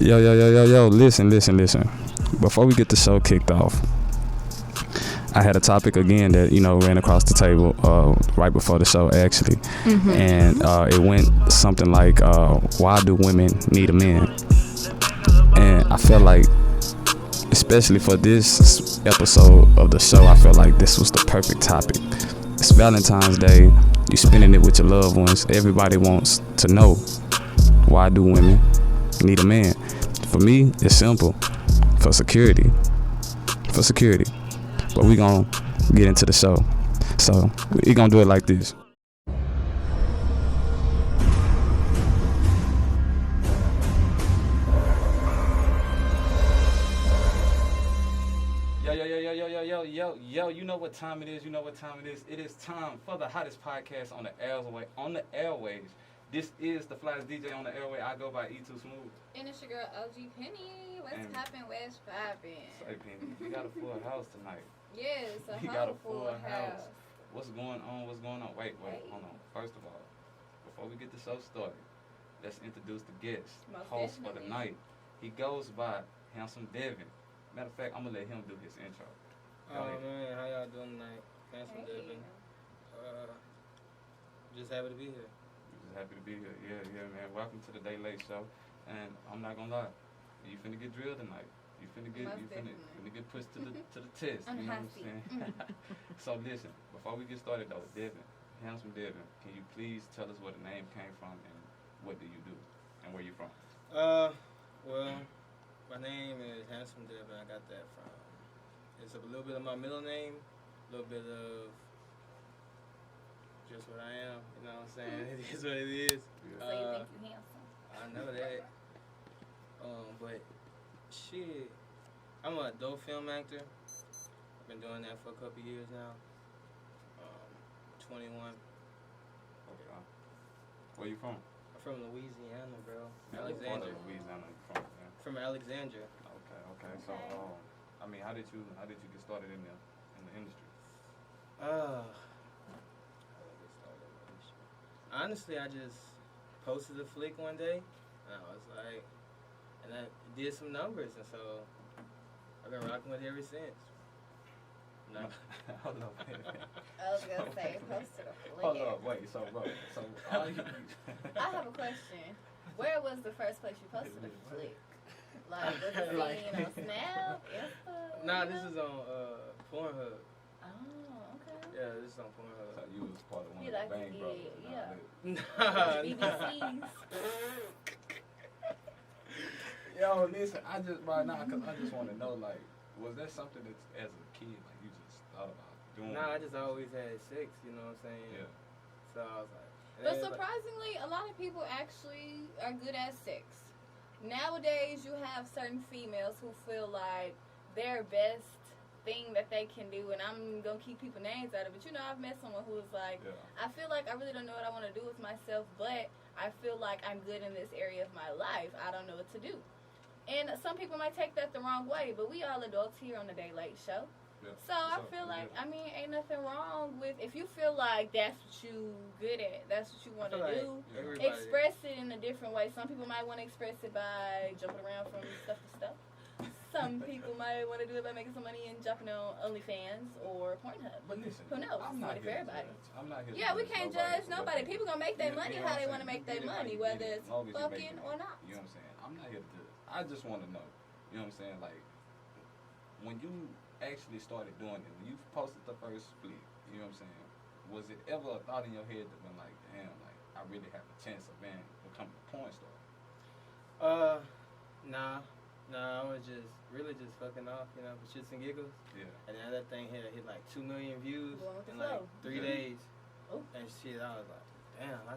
Yo. Listen. Before we get the show kicked off, I had a topic again that, ran across the table right before the show, actually. Mm-hmm. And it went something like, why do women need a man? And I felt like, especially for this episode of the show, I felt like this was the perfect topic. It's Valentine's Day. You spending it with your loved ones. Everybody wants to know, why do women need a man? For me, it's simple. For security. But we gonna get into the show. So we gonna do it like this. Yo, you know what time it is. It is time for the hottest podcast on the airways. This is the Flyest DJ on the airway. I go by E2 Smooth. And it's your girl LG Penny. What's poppin'? Where's poppin'? Say Penny, we got a full house tonight. Yes, we got a full house. What's going on? Wait, hold on. First of all, before we get the show started, let's introduce the guest, host for the night. He goes by Handsome Devan. Matter of fact, I'm gonna let him do his intro. Man, how y'all doing tonight? Handsome Devan. Just happy to be here. Happy to be here. Yeah, man. Welcome to the Dae Late Show. And I'm not gonna lie, you finna get drilled tonight. You finna get pushed to the test. You know what I'm saying? So listen, before we get started though, Devan, Handsome Devan, can you please tell us where the name came from and what do you do and where you from? Well, my name is Handsome Devan. I got that from. It's a little bit of my middle name, a little bit of just what I am, you know what I'm saying? It is what it is. So you think you handsome? I know that. But shit, I'm an adult film actor. I've been doing that for a couple years now. 21. Okay. Where you from? I'm from Louisiana, bro. Alexandria. Louisiana, you from? Yeah. From Alexandria. Okay. So, how did you get started in the industry? Honestly, I just posted a flick one day, and I was like, and I did some numbers, and so I've been rocking with it ever since. No. Hold on, wait. I was gonna say posted a flick. Hold on, wait. So I have a question. Where was the first place you posted a flick? Like, was it seen on Snap, Insta? Nah, this is on Pornhub. Oh, okay. Yeah, this is on Pornhub. So you was part of one You of like the Bang to Brothers. get, BBCs. Yo, listen, I just want to know, like, was that something that as a kid, like, you just thought about doing? Nah, I just always had sex, you know what I'm saying? Yeah. So I was like. But surprisingly, a lot of people actually are good at sex. Nowadays, you have certain females who feel like their best thing that they can do, and I'm going to keep people names out of it. I've met someone who was like, I feel like I really don't know what I want to do with myself, but I feel like I'm good in this area of my life. I don't know what to do. And some people might take that the wrong way, but we all adults here on the Dae Late Show. Yeah. So I feel like, ain't nothing wrong with, if you feel like that's what you good at, that's what you want to do, express it in a different way. Some people might want to express it by jumping around from stuff to stuff. Some people might want to do it by making some money and jumping on OnlyFans or Pornhub. But listen, who knows? I'm not for everybody. I'm not here we can't judge nobody. People gonna make their money how they want to make their money, whether it's fucking or not. You know what I'm saying? I'm not here to judge. I just want to know. You know what I'm saying? Like, when you actually started doing it, when you posted the first flick, you know what I'm saying, was it ever a thought in your head that been like, damn, like, I really have a chance of becoming a porn star? Nah, I was really just fucking off, you know, for shits and giggles. Yeah. And then that thing hit like 2 million views in like 3 days. Oh. And shit, I was like, damn, I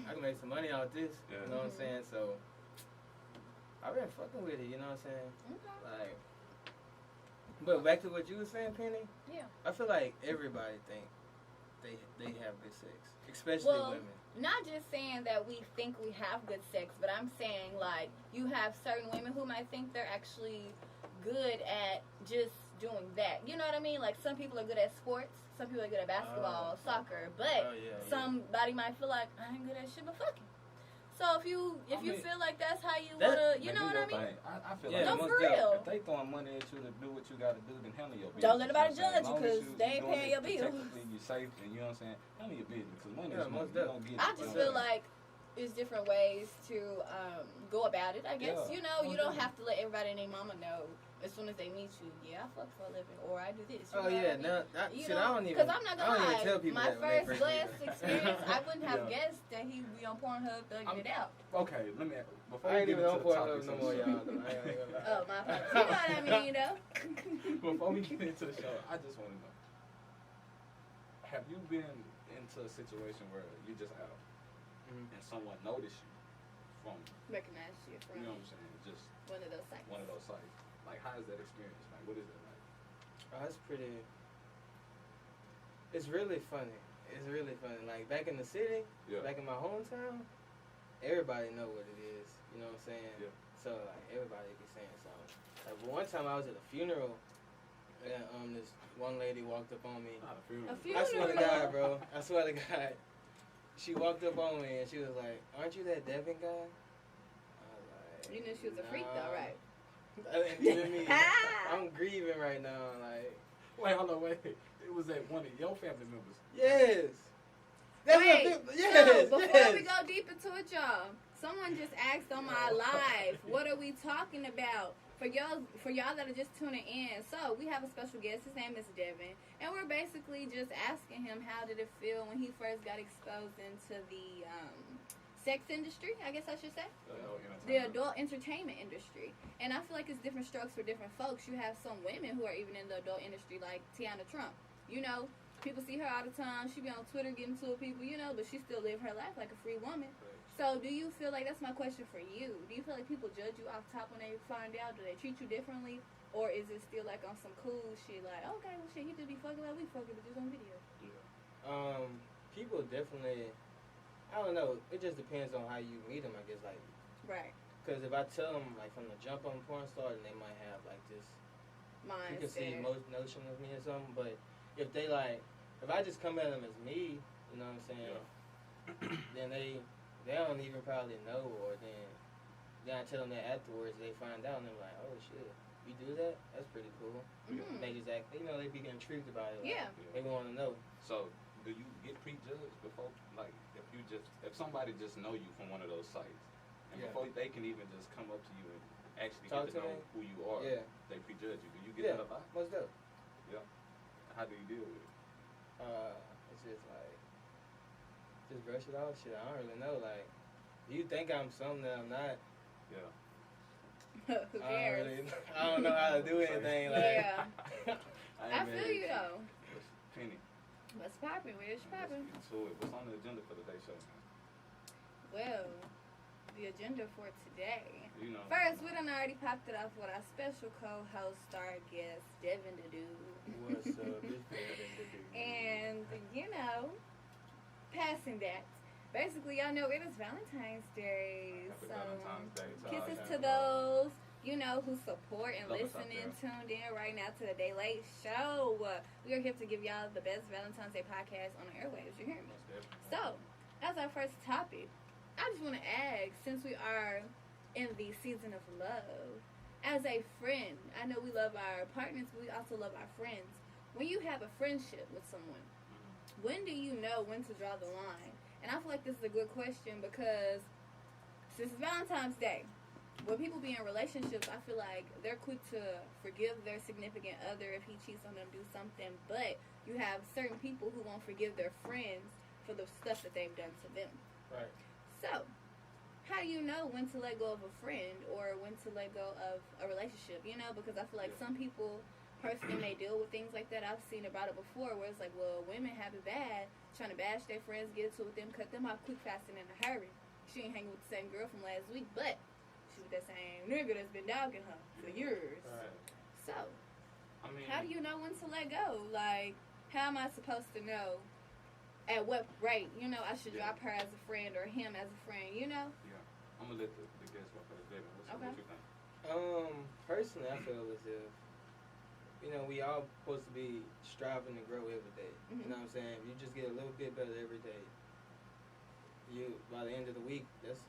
can make some money out of this, you know what I'm saying? So I've been fucking with it, you know what I'm saying? Okay. Like, but back to what you were saying, Penny. Yeah. I feel like everybody think they have good sex, especially women. Not just saying that we think we have good sex, but I'm saying, like, you have certain women who might think they're actually good at just doing that. You know what I mean? Like, some people are good at sports, some people are good at basketball, soccer, but somebody might feel like, I ain't good at shit but fucking. So if you feel like that's how you wanna, you know what I mean? I feel like for real. If they throwing money at you to do what you gotta do, then handle your business. Don't let nobody judge you because they ain't paying your bills. Technically, you safe, and you know what I'm saying. Handle your business because money is money. I just feel like it's different ways to go about it. I guess you know you don't have to let everybody and their mama know as soon as they meet you. Yeah, I fuck for a living, or I do this. Oh yeah, no, I don't even. Because I'm not gonna lie, tell people my that first glass experience, I wouldn't have guessed that he'd be on Pornhub thugging it out. Okay, let me. Before I ain't we even get on into the topic, Pornhub no more, y'all. I ain't gonna lie. Oh my apologies. You know what I mean, though. Before we get into the show, I just want to know: have you been into a situation where you just out and someone noticed you from Recognize you from, you know what I'm saying, just one of those sites? One of those sites. Like, how is that experience? Like, what is it like? Oh, that's pretty. It's really funny. It's really funny. Like back in the city, back in my hometown, everybody know what it is. You know what I'm saying? Yeah. So like everybody be saying something. Like one time I was at a funeral, and this one lady walked up on me. Not a funeral. A funeral? I swear to God, bro. I swear to God. She walked up on me and she was like, "Aren't you that Devin guy?" I was like, You knew she was a freak, though, right? Even me, I'm grieving right now. Like, wait, hold on, wait. It was at one of your family members. Yes. Wait, yes. So before we go deep into it, y'all, someone just asked on my live, what are we talking about? For y'all that are just tuning in, so we have a special guest. His name is Devin, and we're basically just asking him how did it feel when he first got exposed into the sex industry, I guess I should say. The adult entertainment industry. And I feel like it's different strokes for different folks. You have some women who are even in the adult industry, like Tiana Trump. You know, people see her all the time. She be on Twitter getting to people, you know, but she still live her life like a free woman. So do you feel like, that's my question for you, do you feel like people judge you off top when they find out? Do they treat you differently? Or is it still like on some cool shit, like, okay, well shit, he just be fucking like we fucking, but just on video? Yeah. People definitely, I don't know, it just depends on how you meet them, I guess, like. Right. Because if I tell them, like, from the jump on porn star, then they might have, like, this preconceived notion of me or something. But if they, like, if I just come at them as me, you know what I'm saying, then they don't even probably know, or then I tell them that afterwards, they find out, and they're like, oh, shit, you do that? That's pretty cool. Mm-hmm. They just act, you know, they be intrigued about it. Like, Yeah. They want to know. So, do you get prejudged before, like, if somebody just know you from one of those sites, and before they can even just come up to you and actually Talk get to know who you are, they prejudge you. Do you get that a lot? Most of. Yeah. How do you deal with it? It's just like, just brush it off. Shit, I don't really know. Like, you think I'm something that I'm not. Yeah. Who cares? I don't know how to do anything. Like, yeah. I feel you though. Penny. What's poppin'? Where's poppin'? What's on the agenda for the Dae Show? Well, the agenda for today. You know. First, we done already popped it off with our special co-host, star guest, Devin the Dude. What's up? It's Devin the Dude. And, you know, passing that. Basically, y'all know it is Valentine's Day. Happy So, Valentine's Day to kisses all to those, you know, who support and Love us out listening, there. tuned in right now to the Dae Late Show. We are here to give y'all the best Valentine's Day podcast on the airwaves. You hear me? So, as our first topic, I just want to ask, since we are in the season of love, as a friend, I know we love our partners, but we also love our friends. When you have a friendship with someone, when do you know when to draw the line? And I feel like this is a good question because since it's Valentine's Day, when people be in relationships, I feel like they're quick to forgive their significant other if he cheats on them, do something. But you have certain people who won't forgive their friends for the stuff that they've done to them. Right. So, how do you know when to let go of a friend or when to let go of a relationship? You know, because I feel like some people personally may deal with things like that. I've seen about it before where it's like, well, women have it bad, trying to bash their friends, get into it with them, cut them off quick, fast, and in a hurry. She ain't hanging with the same girl from last week, but she with that same nigga that's been dogging her for years. Right. So, I mean, how do you know when to let go? Like, how am I supposed to know at what rate, you know, I should drop her as a friend or him as a friend, you know? Yeah. I'm going to let the guest go first, David. What you think? Personally, I feel as if, you know, we all supposed to be striving to grow every day. You know what I'm saying? If you just get a little bit better every day, you, by the end of the week, that's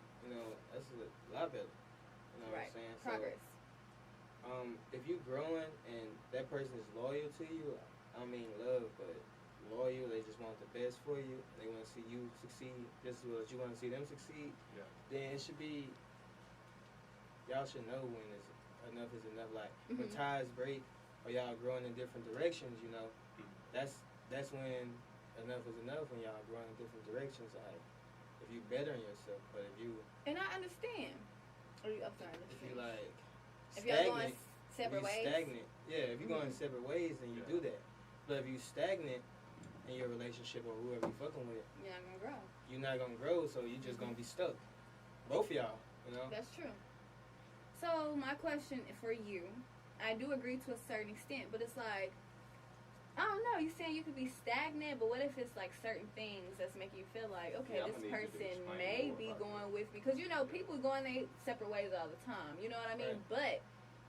that's a lot better. You know right. what I'm saying? Progress. So, if you growing and that person is loyal to you, I don't mean love, but loyal, they just want the best for you, they want to see you succeed just as well as you want to see them succeed, then it should be, y'all should know when enough is enough. Like, when ties break or y'all growing in different directions, that's when enough is enough, when y'all growing in different directions. Like, if you bettering yourself, but if you... And I understand. I'm sorry. If you, like, if y'all going separate ways? Stagnant. Yeah, if you're going separate ways, then you do that. But if you stagnant in your relationship or whoever you fucking with, you're not gonna grow. You're not gonna grow, so you're just gonna be stuck. Both of y'all, That's true. So my question for you, I do agree to a certain extent, but it's like, I don't know. You're saying you could be stagnant, but what if it's like certain things that's making you feel like, okay, this person may be going with me? Because people going their separate ways all the time. You know what I mean? Right. But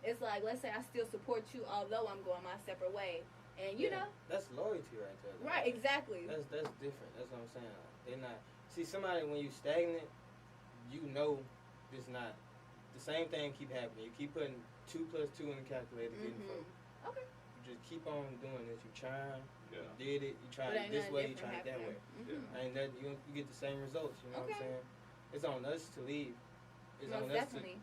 it's like, let's say I still support you, although I'm going my separate way. And that's loyalty right there. Right, exactly. That's different. That's what I'm saying. They're not. See, somebody, when you stagnant, it's not the same thing keep happening. You keep putting 2 + 2 in the calculator, getting 4. Okay. You just keep on doing this. You trying. You did it. You tried it this way. You tried it that way. And that you get the same results. You know what I'm saying? It's on us to leave. It's on us definitely.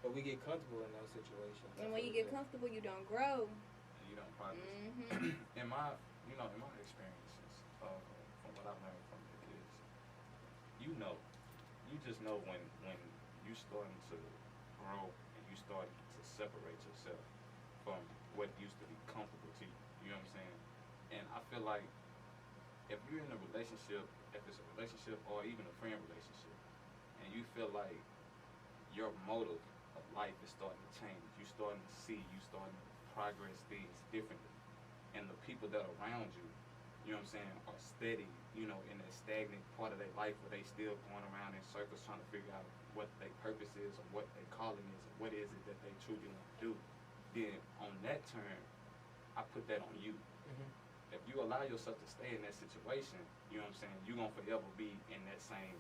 But we get comfortable in those situations. And when you get comfortable, you don't grow. You don't progress. In my experiences, from what I've learned from it is, you just know when you starting to grow and you starting to separate yourself from what used to be comfortable to you. You know what I'm saying? And I feel like if you're in a relationship, if it's a relationship or even a friend relationship, and you feel like your motive of life is starting to change, you starting to see, you starting to progress things differently, and the people that are around you, you know what I'm saying, are steady, in that stagnant part of their life where they still going around in circles trying to figure out what their purpose is or what their calling is or what is it that they truly want to do, then on that turn, I put that on you. If you allow yourself to stay in that situation, you know what I'm saying, you're going to forever be in that same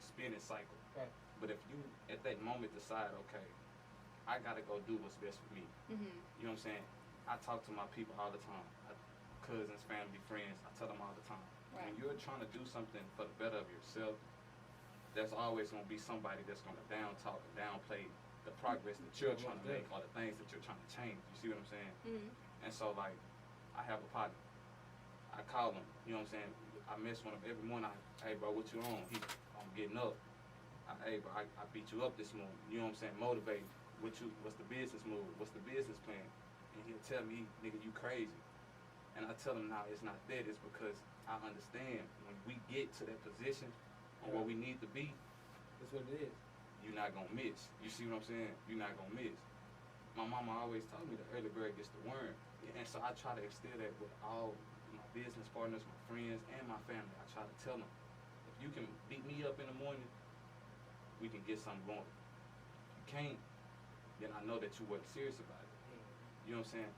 spinning cycle. Right. But if you, at that moment, decide, okay, I got to go do what's best for me. You know what I'm saying? I talk to my people all the time. Cousins, family, friends, I tell them all the time. Right. When you're trying to do something for the better of yourself, there's always going to be somebody that's going to down talk and downplay the progress that you're trying to make or the things that you're trying to change. You see what I'm saying? And so, like, I have a partner. I call him, you know what I'm saying? I miss one of every morning. Hey, bro, what you on? I'm getting up. Hey, bro, I beat you up this morning. You know what I'm saying? Motivate. What's the business move? What's the business plan? And he'll tell me, nigga, you crazy. And I tell him, now it's not that. It's because I understand when we get to that position on where we need to be, that's what it is. You're not going to miss. You see what I'm saying? You're not going to miss. My mama always told me the early bird gets the worm. And so I try to instill that with all my business partners, my friends, and my family. I try to tell them, if you can beat me up in the morning, we can get something going. If you can't, then I know that you weren't serious about it. You know what I'm saying?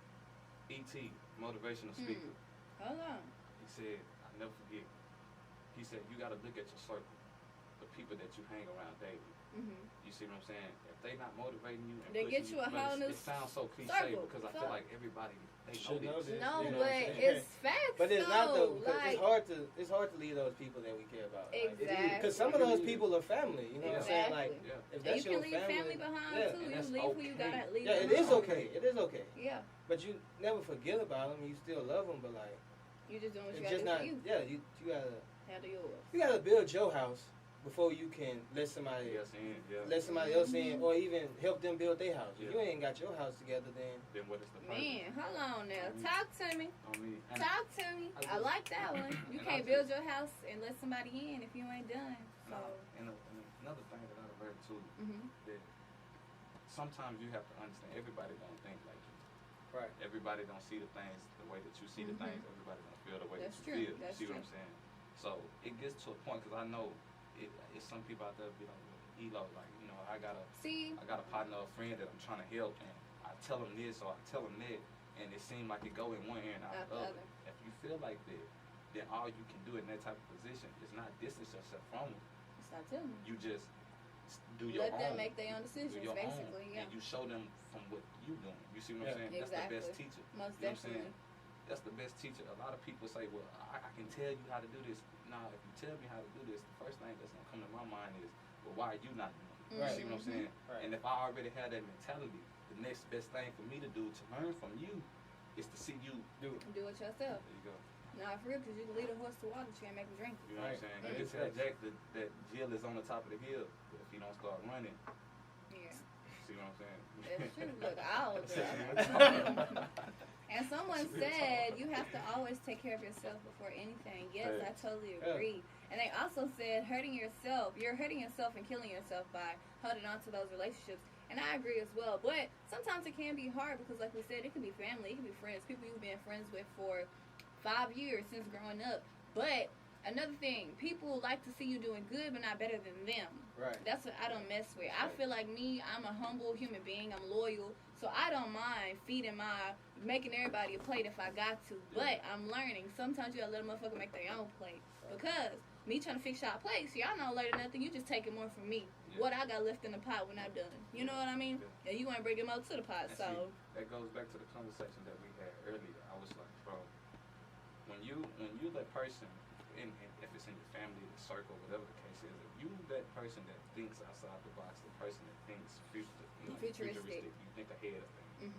E.T., motivational speaker. Hold on. He said, I'll never forget. He said, you got to look at your circle, the people that you hang around daily. You see what I'm saying? If they not motivating you and they get you a whole new it sounds so cliche circle. because I feel like everybody they know this. No, you know but it's facts. But it's not though, because like, it's hard to leave those people that we care about. Exactly. Because some of those people are family. You know what I'm saying? Like, if that's you your can leave family behind too. You leave who you gotta leave. Yeah, it is okay. It is okay. Yeah. But you never forget about them. You still love them, but like you just doing what you just gotta not. do for you. Yeah, you gotta handle yours. You gotta build your house before you can let somebody else in, or even help them build their house. If you ain't got your house together, then what is the purpose? Man, hold on now. Talk to me. Talk to me. I like that one. You can't build your house and let somebody in if you ain't done. So. And another thing that I've learned too, that sometimes you have to understand everybody don't think like you. Right. Everybody don't see the things the way that you see the things. Everybody don't feel the way that you feel. That's you see true. what I'm saying? So it gets to a point because I know it's some people out there be like, Elo, like, I got a partner or friend that I'm trying to help, and I tell them this or I tell them that, and it seems like it go in one ear and out the other. If you feel like that, then all you can do in that type of position is not distance yourself from them. It's not telling you just do your let own. them make their own decisions, basically. Own, yeah. And you show them from what you doing. You see what I'm saying? Exactly. That's the best teacher. Most you know definitely. What I'm saying? That's the best teacher. A lot of people say, well, I can tell you how to do this. Nah, if you tell me how to do this, the first thing that's going to come to my mind is, well, why are you not doing it? You see what I'm saying? Right. And if I already have that mentality, the next best thing for me to do to learn from you is to see you do it. Do it yourself. There you go. Nah, for real, because you can lead a horse to water, but you can't make him drink it. You know what I'm saying? You tell Jack that Jill is on the top of the hill, but if he don't start running, Yeah. see what I'm saying? That's true. Look, I'll do it. And someone said you have to always take care of yourself before anything. Yes, I totally agree. And they also said you're hurting yourself and killing yourself by holding on to those relationships. And I agree as well. But sometimes it can be hard because, like we said, it can be family, it can be friends, people you've been friends with for 5 years since growing up. But another thing, people like to see you doing good but not better than them. Right. That's what I don't mess with. I feel like I'm a humble human being. I'm loyal. So I don't mind making everybody a plate if I got to. But I'm learning. Sometimes you gotta let a motherfucker make their own plate. Because me trying to fix y'all plates, y'all not later nothing. You just taking more from me. Yeah. What I got left in the pot when I'm done. You know what I mean? Yeah. And you ain't bringing more to the pot. And so see, that goes back to the conversation that we had earlier. I was like, bro, when you that person, and if it's in your family, the circle, whatever the case is, if you that person that thinks outside the box, the person that thinks futuristic, you think ahead of things,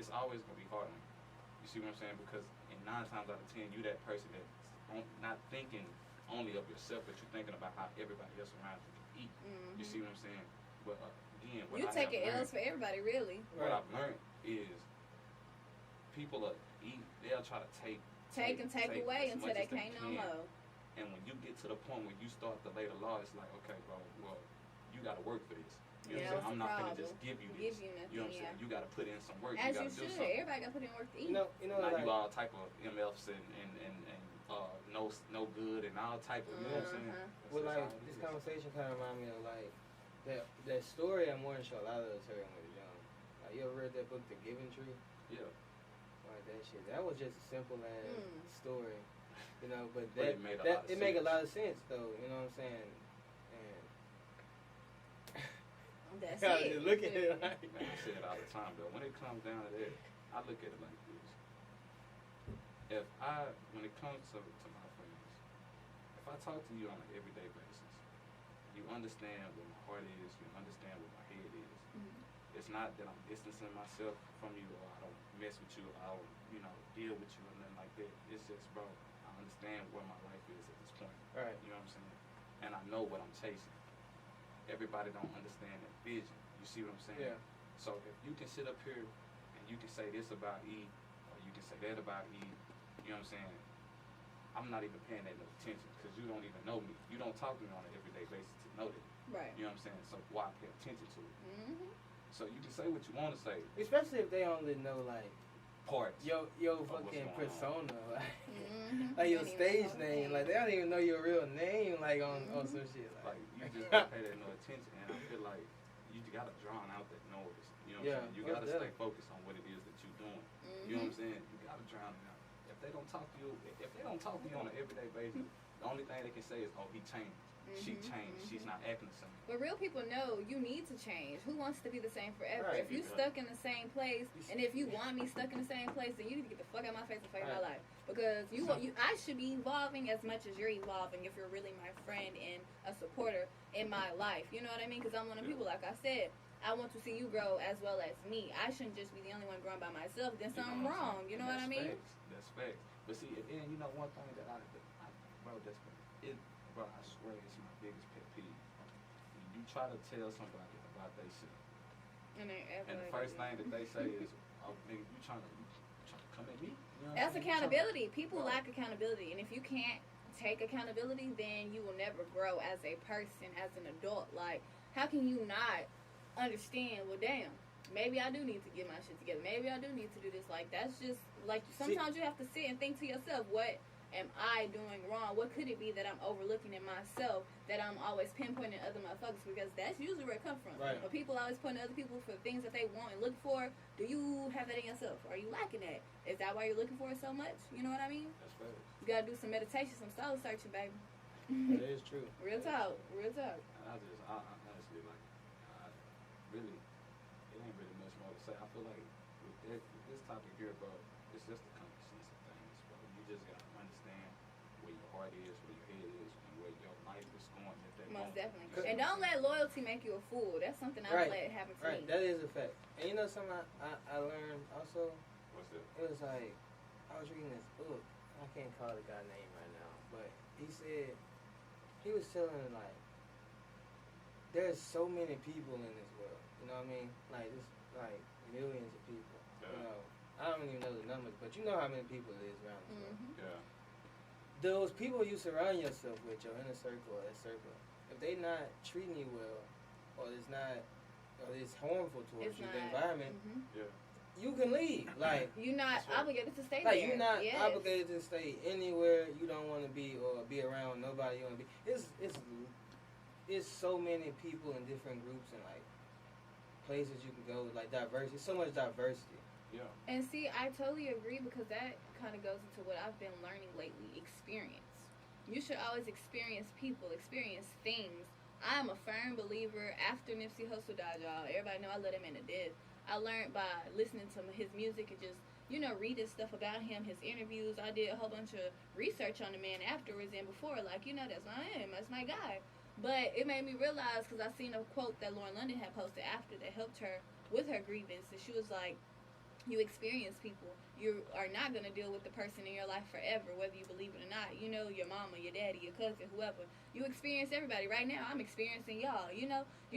it's always going to be hard on you. You see what I'm saying? Because in 9 times out of 10, you that person that's not thinking only of yourself, but you're thinking about how everybody else around you can eat. You see what I'm saying? But again, what you taking L's for everybody, really. What I've learned is people are eat. They'll try to take away until they can't no more. And when you get to the point where you start to lay the law, it's like, okay, bro, well, you got to work for this. You know what I'm saying? I'm not going to just give you this. You know what I'm saying? You got to put in some work. As you got to do something. Everybody got to put in work to eat. You know, now like, you all type of MFs and no good and all type of, you know what I'm saying? Well, like, this conversation kind of remind me of, like, that story I'm more sure a lot of us heard when we were young. Like, you ever read that book, The Giving Tree? Yeah. Like, that shit. That was just a simple ass story. You know, but it made a lot of sense, though. You know what I'm saying? And that's it. Look at it like, man, I say it all the time, though. When it comes down to that, I look at it like this. When it comes to my friends, if I talk to you on an everyday basis, you understand what my heart is, you understand what my head is. It's not that I'm distancing myself from you or I don't mess with you or I don't, deal with you or nothing like that. It's just, bro, I understand where my life is at this point. Right. You know what I'm saying? And I know what I'm chasing. Everybody don't understand that vision. You see what I'm saying? Yeah. So if you can sit up here and you can say this about E or you can say that about E, you know what I'm saying? I'm not even paying that no attention because you don't even know me. You don't talk to me on an everyday basis to know that. Right. You know what I'm saying? So why pay attention to it? So you can say what you want to say. Especially if they only know, like, parts. Your fucking persona, like your stage name, like they don't even know your real name, like on some shit. Like you just don't pay that no attention, and I feel like you gotta drown out that noise. You know what I'm saying? You gotta stay focused on what it is that you're doing. You know what I'm saying? You gotta drown it out. If they don't talk to you, on an everyday basis, the only thing they can say is, "Oh, he changed. She changed. She's not acting the same." But real people know you need to change. Who wants to be the same forever? Right. If you stuck in the same place, and if you want me stuck in the same place, then you need to get the fuck out of my face and fuck my life. Because I should be evolving as much as you're evolving if you're really my friend and a supporter in my life. You know what I mean? Because I'm one of the people, like I said, I want to see you grow as well as me. I shouldn't just be the only one growing by myself. Then something wrong. You know what I mean? That's facts. But see, and one thing that I swear it's my biggest pet peeve. When you try to tell somebody about themselves, and the first thing that they say is, "Oh, nigga, you trying to come at me?" That's accountability. People lack accountability, and if you can't take accountability, then you will never grow as a person, as an adult. Like, how can you not understand? Well, damn, maybe I do need to get my shit together. Maybe I do need to do this. Like, that's just like sometimes you have to sit and think to yourself, what am I doing wrong? What could it be that I'm overlooking in myself that I'm always pinpointing other motherfuckers? Because that's usually where it comes from. Right. When people always point other people for things that they want and look for, do you have that in yourself? Are you lacking that? Is that why you're looking for it so much? You know what I mean? That's fair. You gotta do some meditation, some soul searching, baby. That is true. Real talk. Real talk. I honestly, really, it ain't really much more to say. I feel like with this topic here, bro, it's just a common sense of things, bro. You just gotta understand where your heart is, where your head is, and where your life is going at that Most moment. definitely. And don't let loyalty make you a fool. That's something I've let happen to me. That is a fact. And you know something I learned also? What's that? It was like, I was reading this book. I can't call the guy's name right now. But he said, he was telling like, there's so many people in this world. You know what I mean? Like, it's like millions of people. Yeah. You know, I don't even know the numbers, but you know how many people it is around this world. Yeah. Those people you surround yourself with, your inner circle or that circle, if they not treating you well, or it's not, or it's harmful towards the environment, you can leave. Like, you're not obligated to stay like, there. You're not obligated to stay anywhere you don't want to be or be around nobody you want to be. It's so many people in different groups and like places you can go, like diversity. So much diversity. Yeah. And see, I totally agree because that kind of goes into what I've been learning lately, experience. You should always experience people, experience things. I am a firm believer after Nipsey Hussle died, y'all. Everybody know I let him in to death. I learned by listening to his music and just, reading stuff about him, his interviews. I did a whole bunch of research on the man afterwards and before. Like, that's my guy. But it made me realize, because I seen a quote that Lauren London had posted after that helped her with her grievance. And she was like, you experience people. You are not going to deal with the person in your life forever, whether you believe it or not. Your mama, your daddy, your cousin, whoever. You experience everybody. Right now, I'm experiencing y'all. You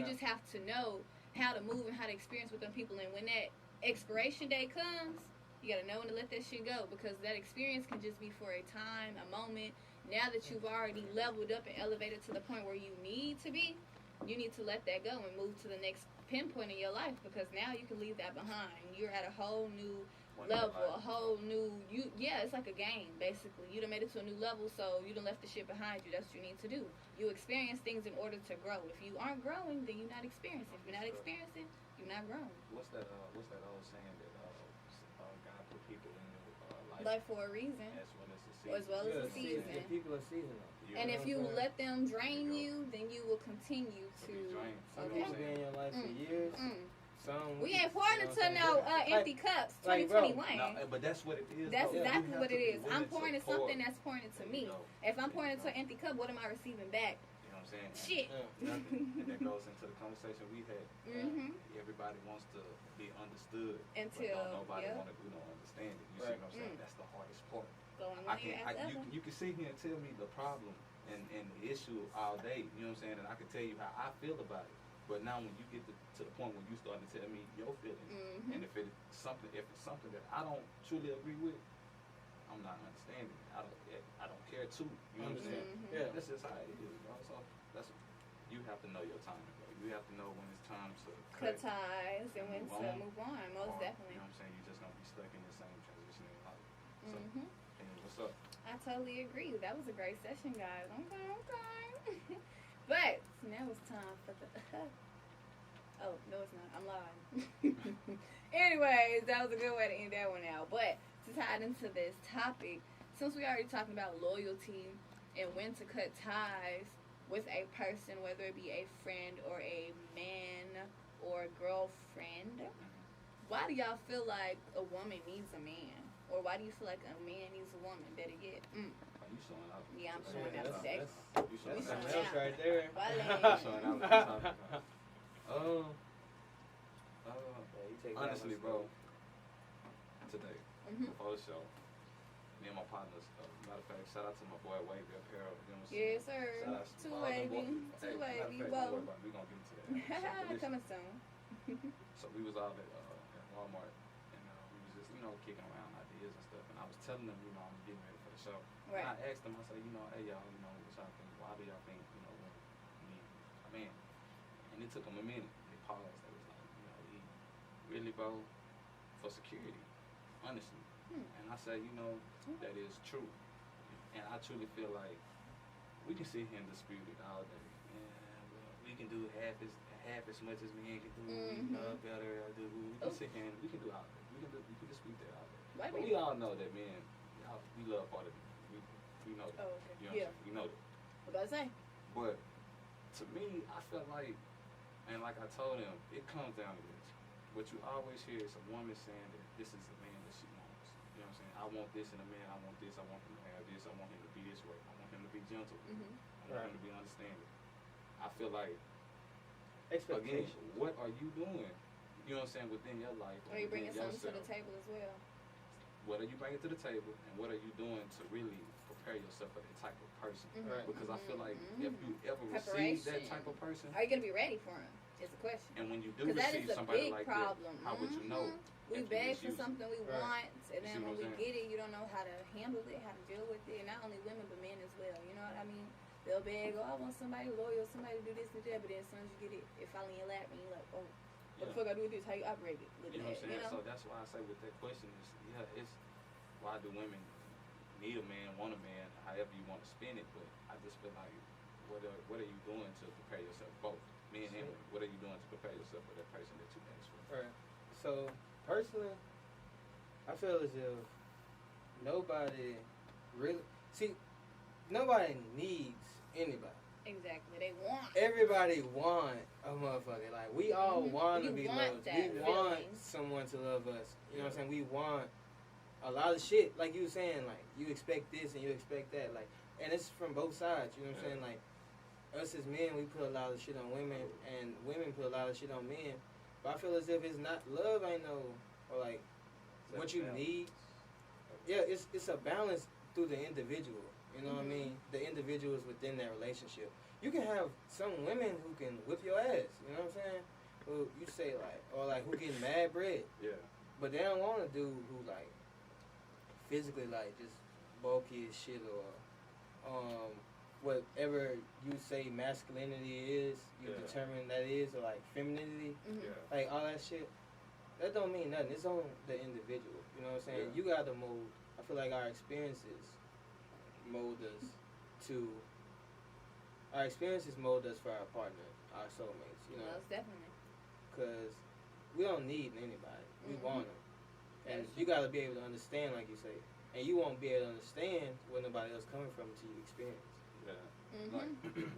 just have to know how to move and how to experience with them people. And when that expiration day comes, you got to know when to let that shit go, because that experience can just be for a time, a moment. Now that you've already leveled up and elevated to the point where you need to be, you need to let that go and move to the next pinpoint in your life, because now you can leave that behind. You're at a whole new level, a whole new, it's like a game, basically. You done made it to a new level, so you done left the shit behind you. That's what you need to do. You experience things in order to grow. If you aren't growing, then you're not experiencing. If you're not experiencing, you're not growing. What's that old saying that God put people in your life? Like for a reason. As well as a season. People are seasonal. And if you let them drain you, then you will continue to. Some people be in your life for years. We ain't pouring into no empty cups. 2021. But that's what it is. That's exactly what it is. I'm pouring into something that's pouring into me. If I'm pouring into an empty cup, what am I receiving back? You know what I'm saying? Shit. Nothing. And that goes into the conversation we had. Everybody wants to be understood, until but nobody want to understand it. You see what I'm saying? That's the hardest part. You can sit here and tell me the problem and the issue all day, you know what I'm saying, and I can tell you how I feel about it. But now when you get to the point where you start to tell me your feelings, and if it's something that I don't truly agree with, I'm not understanding it. I don't care too. You know what I'm saying? Yeah, that's just how it is, bro. So you have to know your time, bro. You have to know when it's time to cut ties and when to move on. Most definitely. You know what I'm saying? You're just gonna be stuck in the same transition in life. So, what's up? I totally agree. That was a great session, guys. Okay. But now it's time for the. Oh no, it's not. I'm lying. Anyways, that was a good way to end that one out. But to tie it into this topic, since we already talking about loyalty and when to cut ties with a person, whether it be a friend or a man or a girlfriend, why do y'all feel like a woman needs a man? Or why do you feel like a man needs a woman? Better yet. You showing out. Yeah, I'm showing out today. You showing out right there. Showing out. Honestly, bro, today, before the show, me and my partners, matter of fact, shout out to my boy Wavy Apparel. You know what I'm saying? Yes, sir. Two Wavy. Both. We're going to get into that. Coming soon. So we was all at Walmart, and we was just, kicking around ideas and stuff, and I was telling them, I'm getting ready for the show. Right. And I asked them, I said, hey, y'all, what y'all think? Why do y'all think, women need a man? And it took them a minute. They paused. They was like, really, bro, for security, honestly. And I said, that is true. And I truly feel like we can sit here and dispute it all day. And we can do half as much as men can do. We love better. We can sit here and we can do all that. We can dispute that all day. But we all know that men, we love part of it. We know that. Oh, okay. You know what I'm saying? We know that. What about to say? But to me, I feel like, And like I told him, it comes down to this. What you always hear is a woman saying that this is the man that she wants. You know what I'm saying? I want this in a man. I want this. I want him to have this. I want him to be this way. I want him to be gentle. I want him to be understanding. I feel like, again, what are you doing? You know what I'm saying, within your life. Are you bringing something to the table as well? What are you bringing to the table, and what are you doing to really prepare yourself for that type of person? Because I feel like if you ever receive that type of person, are you going to be ready for him? Is the question. And when you do receive somebody like problem. that, how would you know? We beg for something we want, and then when we get it, you don't know how to handle it, how to deal with it. And not only women, but men as well. You know what I mean? They'll beg, oh, I want somebody loyal, somebody to do this and that. But then as soon as you get it, it finally in your lap, and you're like, oh, what the fuck I do with this? How you operate it? You know what I'm saying? So that's why I say with that question is, it's why do women need a man, want a man, however you want to spin it. But I just feel like, what are you doing to prepare yourself, both men and women? What are you doing to prepare yourself for that person that you asked for? Right. So personally, I feel as if nobody nobody needs anybody. Exactly. They want. Everybody want a motherfucker. Like, we all want to be loved. We want someone to love us. You know what I'm saying? We want a lot of shit. Like you were saying, like, you expect this and you expect that. Like, and it's from both sides. You know what I'm saying? Like, us as men, we put a lot of shit on women, and women put a lot of shit on men. But I feel as if it's not love, ain't no, or like, what you need. Yeah, it's a balance through the individual. You know what I mean? The individual is within that relationship. You can have some women who can whip your ass. You know what I'm saying? Who you say like, or like who getting mad bread. Yeah. But they don't want to do who like physically like just bulky as shit or whatever you say masculinity is, you determine that is, or like femininity, like all that shit. That don't mean nothing. It's on the individual. You know what I'm saying? You got to mold. I feel like our experiences mold us for our partner, our soulmates. You know, most definitely. Because we don't need anybody. We want them, and you got to be able to understand, like you say, and you won't be able to understand where nobody else coming from until you experience. Yeah. Like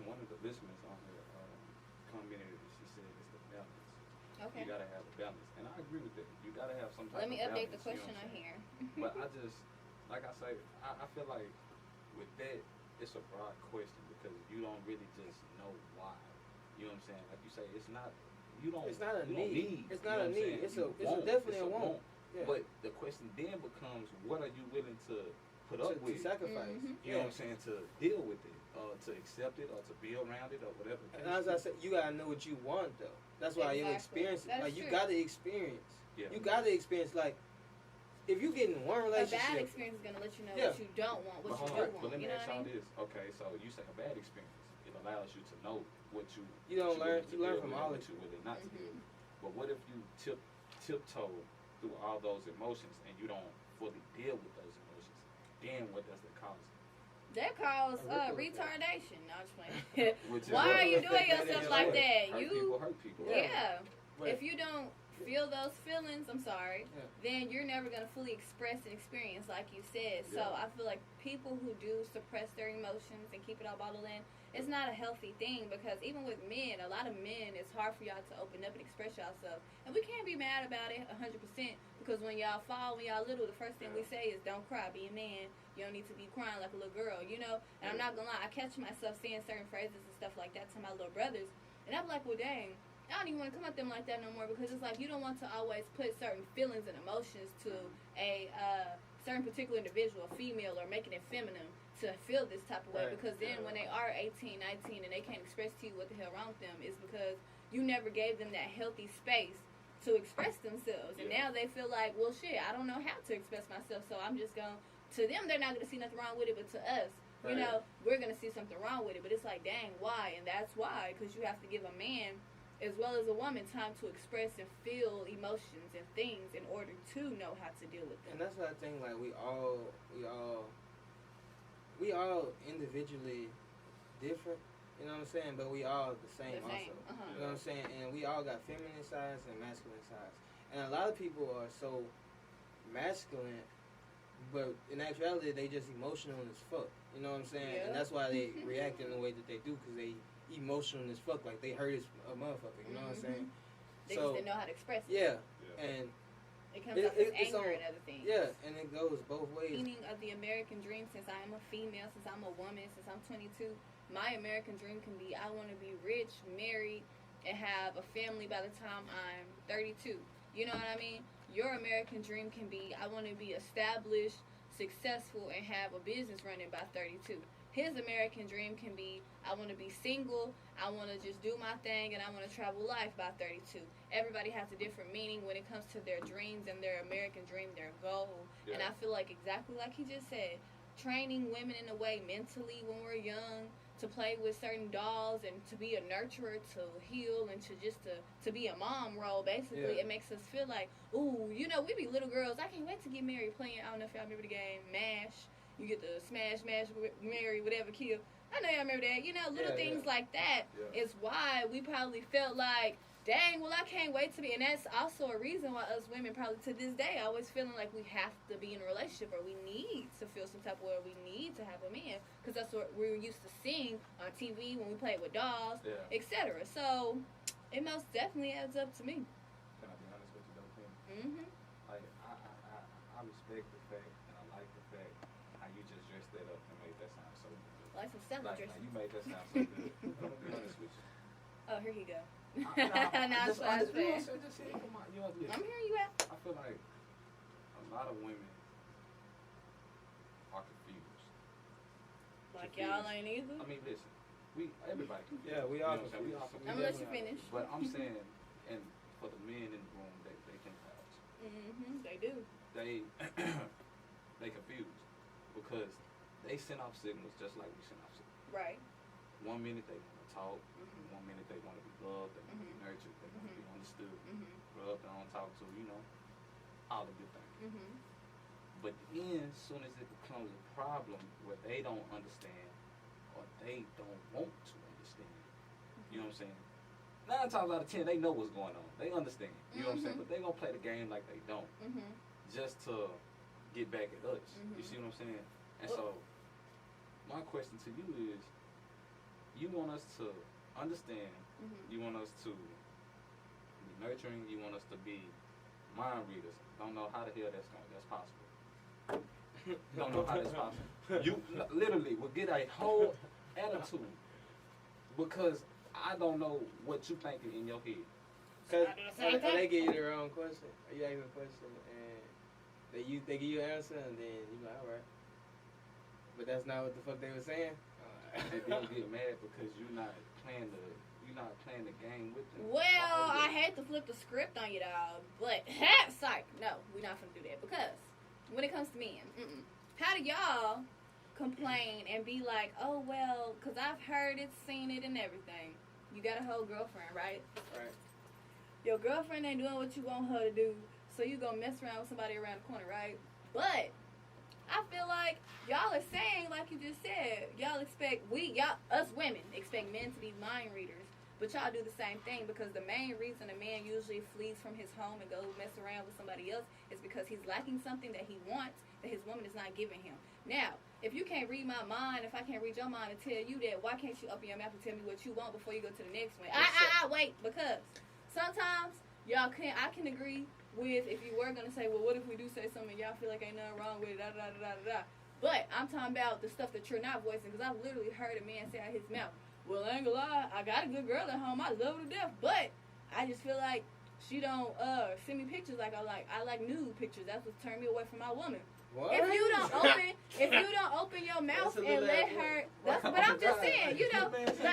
one of the listeners on here commented, she said it's the balance. Okay. You gotta have a balance, and I agree with that. You gotta have some type Let me of update balance, the question on here. But I just, like I say, I feel like with that, it's a broad question because you don't really just know why. You know what I'm saying? Like you say, it's not. It's not a need. It's not a need. It's definitely a want. Yeah. But the question then becomes, what are you willing to put up with? To sacrifice. You know what I'm saying? To deal with it, to accept it, or to be around it, or whatever. And as I said, you gotta know what you want, though. That's why you experience it. Like, you gotta experience. Yeah. You gotta experience, like, if you get in one relationship, a bad experience is gonna let you know what you don't want, what you do want. But let me ask y'all this. Okay, so you say a bad experience. It allows you to know what you learn from all of it. You really not to deal with. But what if you tiptoe through all those emotions and you don't fully deal with those emotions? Then what does that cause? That calls retardation. No, I'm just playing. Why are you doing yourself like that? Hurt people. Yeah. If you don't feel those feelings, I'm sorry, then you're never going to fully express and experience like you said. So I feel like people who do suppress their emotions and keep it all bottled in, it's not a healthy thing, because even with men, a lot of men, it's hard for y'all to open up and express yourself. And we can't be mad about it 100%, because when y'all fall, when y'all little, the first thing we say is don't cry, be a man. You don't need to be crying like a little girl, you know? And I'm not going to lie, I catch myself saying certain phrases and stuff like that to my little brothers. And I'm like, well, dang, I don't even want to come at them like that no more, because it's like you don't want to always put certain feelings and emotions to a certain particular individual, female, or making it feminine to feel this type of way, because then when they are 18, 19, and they can't express to you what the hell wrong with them, is because you never gave them that healthy space to express themselves. And now they feel like, well, shit, I don't know how to express myself, so I'm just going to them, they're not going to see nothing wrong with it, but to us, you know, we're going to see something wrong with it. But it's like, dang, why? And that's why, because you have to give a man as well as a woman time to express and feel emotions and things in order to know how to deal with them. And that's what I think, like, we all individually different, you know what I'm saying, but we all the same. Also. You know what I'm saying? And we all got feminine sides and masculine sides. And a lot of people are so masculine, but in actuality they just emotional as fuck. You know what I'm saying? And that's why they react in the way that they do, because they emotional as fuck. Like they hurt as a motherfucker. You know what I'm saying? They just didn't know how to express it. Yeah, and it comes off as anger and other things. Yeah, and it goes both ways. Meaning of the American dream, since I am a female, since I'm a woman, since I'm 22, my American dream can be I want to be rich, married, and have a family by the time I'm 32. You know what I mean? Your American dream can be I want to be established, successful, and have a business running by 32. His American dream can be I want to be single, I want to just do my thing, and I want to travel life by 32. Everybody has a different meaning when it comes to their dreams and their American dream, their goal. Yeah. And I feel like exactly like he just said, training women in a way mentally when we're young to play with certain dolls and to be a nurturer, to heal, and to just to be a mom role, basically. Yeah. It makes us feel like, ooh, you know, we be little girls. I can't wait to get married playing, I don't know if y'all remember the game, MASH. You get the smash, marry, whatever, kill. I know y'all remember that. You know, little things like that is why we probably felt like, dang, well, I can't wait to be. And that's also a reason why us women probably to this day always feeling like we have to be in a relationship or we need to feel some type of way or we need to have a man. Because that's what we were used to seeing on TV when we played with dolls, etc. So it most definitely adds up to me. Can I be honest with you, though, Kim? Mm-hmm. Like, I respect the fact and I like the fact how you just dressed that up and made that sound so good. Like some salad dressing. Like you made that sound so good. I'm going to be honest with you. Oh, here he go. I'm hearing you out. I feel like a lot of women are confused. Like y'all ain't either? I mean, listen, everybody confused. Yeah, we all confused. I'm gonna let you finish. But I'm saying, and for the men in the room, they can vouch. Mm-hmm, they do. They confused because they send off signals just like we send off signals. Right. 1 minute they want to talk, 1 minute they want to be loved, they want to be nurtured, they want to be understood, rubbed on, talked to, you know, all the good things. But then, as soon as it becomes a problem where they don't understand or they don't want to understand, you know what I'm saying? 9 times out of 10, they know what's going on. They understand, you know what I'm saying? But they gonna play the game like they don't, just to get back at us. You see what I'm saying? And so, my question to you is, you want us to understand, you want us to be nurturing, you want us to be mind readers. Don't know how the hell that's possible. Don't know how that's possible. You literally will get a whole attitude because I don't know what you thinking in your head. Because they give you the wrong question, or you ask them a question and they give you an answer and then you like, alright. But that's not what the fuck they were saying. And then get mad because you're not playing the game with them. Well, I hate to flip the script on you, dog, but psych. No, we're not gonna do that because when it comes to men, how do y'all complain and be like, oh well, because I've heard it, seen it, and everything. You got a whole girlfriend, right? Right. Your girlfriend ain't doing what you want her to do, so you gonna mess around with somebody around the corner, right? But I feel like y'all are saying, like you just said, us women expect men to be mind readers, but y'all do the same thing because the main reason a man usually flees from his home and goes mess around with somebody else is because he's lacking something that he wants that his woman is not giving him. Now, if you can't read my mind, if I can't read your mind and tell you that, why can't you open your mouth and tell me what you want before you go to the next one? Wait, because sometimes I can agree with if you were gonna say, well, what if we do say something and y'all feel like ain't nothing wrong with it, But I'm talking about the stuff that you're not voicing, because I've literally heard a man say out his mouth, well, I ain't gonna lie, I got a good girl at home, I love her to death, but I just feel like she don't send me pictures like I like nude pictures. That's what turned me away from my woman. What? If you don't open your mouth and let her, but I'm just saying,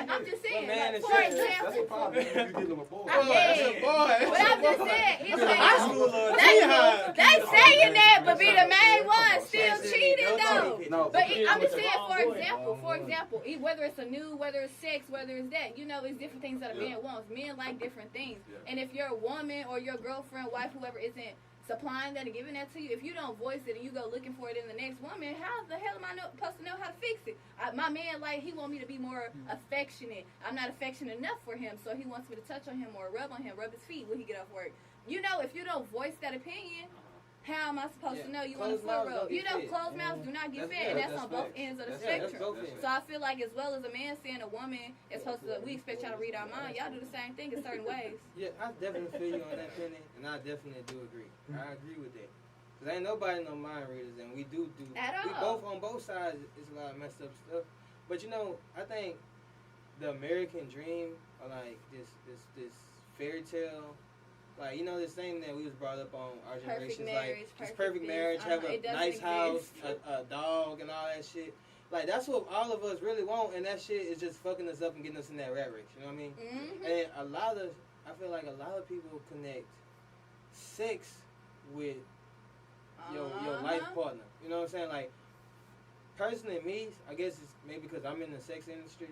I'm just saying, like, for example, that's a problem. You dealing with boys. But I'm just saying, it's like, they saying that, but be the main one still cheating though. No, but I'm just saying, for example, whether it's a nude, whether it's sex, whether it's that, it's different things that a man wants. Men like different things, and if your woman or your girlfriend, wife, whoever isn't supplying that and giving that to you, if you don't voice it and you go looking for it in the next woman, how the hell am I supposed to know how to fix it? My man, he want me to be more affectionate. I'm not affectionate enough for him, so he wants me to touch on him or rub on him, rub his feet when he get off work. If you don't voice that opinion, how am I supposed to know you on the Closed mouths foot rub? don't You get know, fed. closed mouths do not get fed, and that's on both ends of the spectrum. So I feel like as well as a man saying a woman is supposed to, we expect y'all to read our mind. Y'all do the same thing in certain ways. Yeah, I definitely feel you on that, Penny, and I definitely do agree. I agree with that. Cause ain't nobody no mind readers, and we do. At all. We both on both sides. It's a lot of messed up stuff. But you know, I think the American dream, or like this fairy tale. Like, you know, this thing that we was brought up on our generation, like this perfect marriage, have a nice house, a dog, and all that shit. Like, that's what all of us really want, and that shit is just fucking us up and getting us in that rat race. You know what I mean? Mm-hmm. And I feel like a lot of people connect sex with your life partner. You know what I'm saying? Like, personally, me, I guess it's maybe because I'm in the sex industry.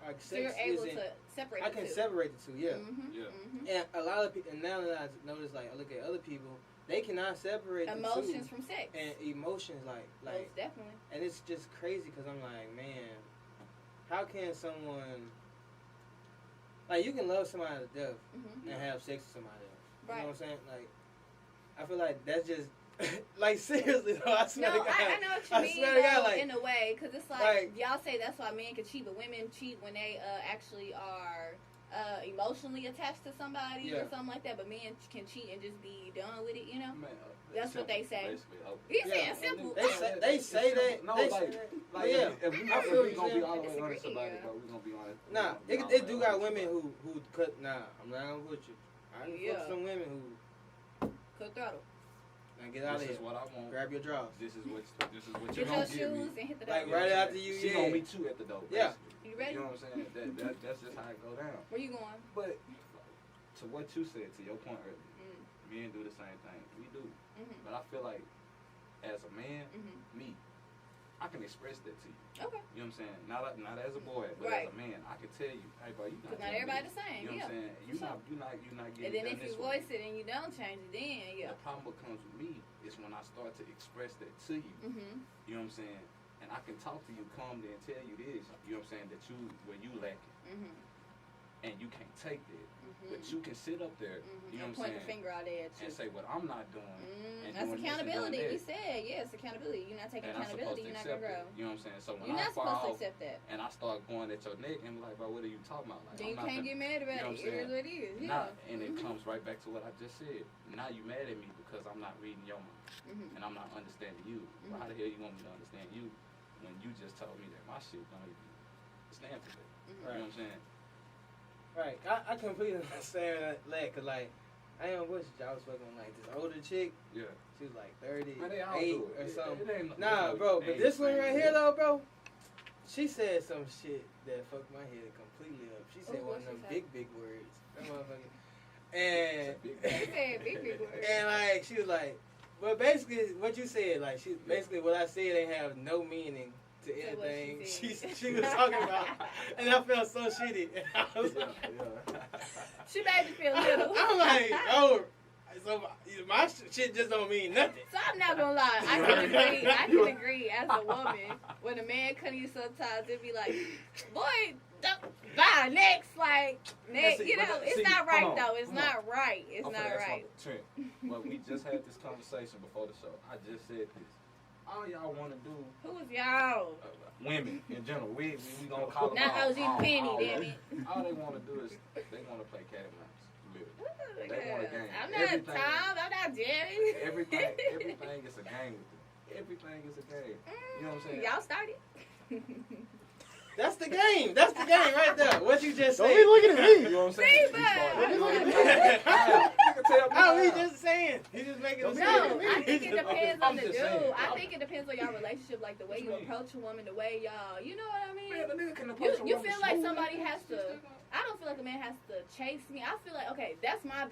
Like, so you're able to separate the two. I can separate the two, yeah. Mm-hmm. Mm-hmm. And a lot of people, and now that I notice, like, I look at other people, they cannot separate emotions the two from sex. And emotions, like most definitely. And it's just crazy because I'm like, man, how can someone, like, you can love somebody to death and have sex with somebody else. You know what I'm saying? Like, I feel like that's just, like, seriously, though, I swear to God. I know what you mean, though, like, in a way, because it's like, y'all say that's why men can cheat, but women cheat when they actually are emotionally attached to somebody or something like that, but men can cheat and just be done with it, you know? Man, that's what they say. He's saying simple. They say that. No, if we gonna be all the way honest about it, but we gonna be honest. Nah, it do got women who cut, I'm not gonna put you. I fuck some women who cut throttle. Now get out of here. This is what I want. Grab your drawers. This is what you're gonna give me. And hit the like right after you. She gonna meet you at the door. Yeah. You ready? You know what I'm saying? That's just how it go down. Where you going? But to what you said, to your point earlier, men do the same thing. We do. But I feel like as a man, me, I can express that to you. Okay. You know what I'm saying? Not as a boy, but as a man, I can tell you, hey, bro, you not. Because not everybody the same. You know what I'm saying? You're not getting. And then if you voice it and you don't change it, then the problem that comes with me is when I start to express that to you. You know what I'm saying? And I can talk to you calmly and tell you this. You know what I'm saying? That where you lacking, and you can't take that. But you can sit up there, you know what I'm saying? Point the finger out at you. And say what I'm not doing. And that's doing accountability. We said, it's accountability. You're not taking accountability, you're not going to grow. You know what I'm saying? So when you're not supposed to accept that. And I start going at your neck and be like, bro, what are you talking about? Like, then you can't get mad about it. It is what it is. And it comes right back to what I just said. Now you mad at me because I'm not reading your mind. And I'm not understanding you. Well, how the hell you want me to understand you when you just told me that my shit don't even stand for that? You know what I'm saying? Right, I completely understand that, cause like, I ain't gonna I was fucking like this older chick. Yeah. She was like 38 or something. Nah, bro, but this one right here though, bro, she said some shit that fucked my head completely up. She said one of them big words. That motherfucker. And big words. And like, she was like, well, basically what you said, like, basically what I said ain't have no meaning to anything she was talking about, and I felt so shitty. I was like, she made me feel little. I'm like, oh, so my shit just don't mean nothing. So I'm not gonna lie, I can agree as a woman when a man cut you sometimes it'd be like, boy, bye next, like next, you know, it's not right though. It's not right. It's not right. Trent, well, we just had this conversation before the show. I just said this. All y'all want to do. Who is y'all? Women in general. We gonna call them. Not OG Penny, damn it. All they want to do is they want to play cat and mouse. Literally. They want a game. I'm not Tom. I'm not Jerry. Everything is a game with them. Everything is a game. You know what I'm saying? Y'all started. That's the game. That's the game right there. What you just said. Don't be looking at me. You know what I'm saying? Oh, he just saying. He just making a No, I think it depends on the dude. I think it depends on y'all relationship, like the way you approach a woman, the way y'all, you know what I mean? Man, the nigga can approach You feel like somebody has to. I don't feel like a man has to chase me. I feel like, okay, that's my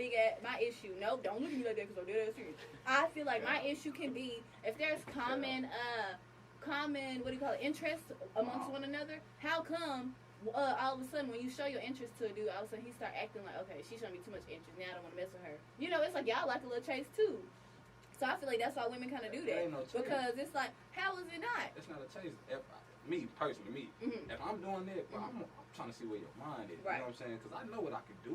issue. No, don't look at me like that because I'm dead serious. I feel like my issue can be if there's common interest amongst one another. How come all of a sudden when you show your interest to a dude, all of a sudden he start acting like, okay, she's showing me too much interest. Now I don't want to mess with her. You know, it's like y'all like a little chase too. So I feel like that's why women kind of do that. No because it's like, how is it not? It's not a chase. me personally, Mm-hmm. if I'm doing that, but I'm trying to see where your mind is. Right. You know what I'm saying? Because I know what I can do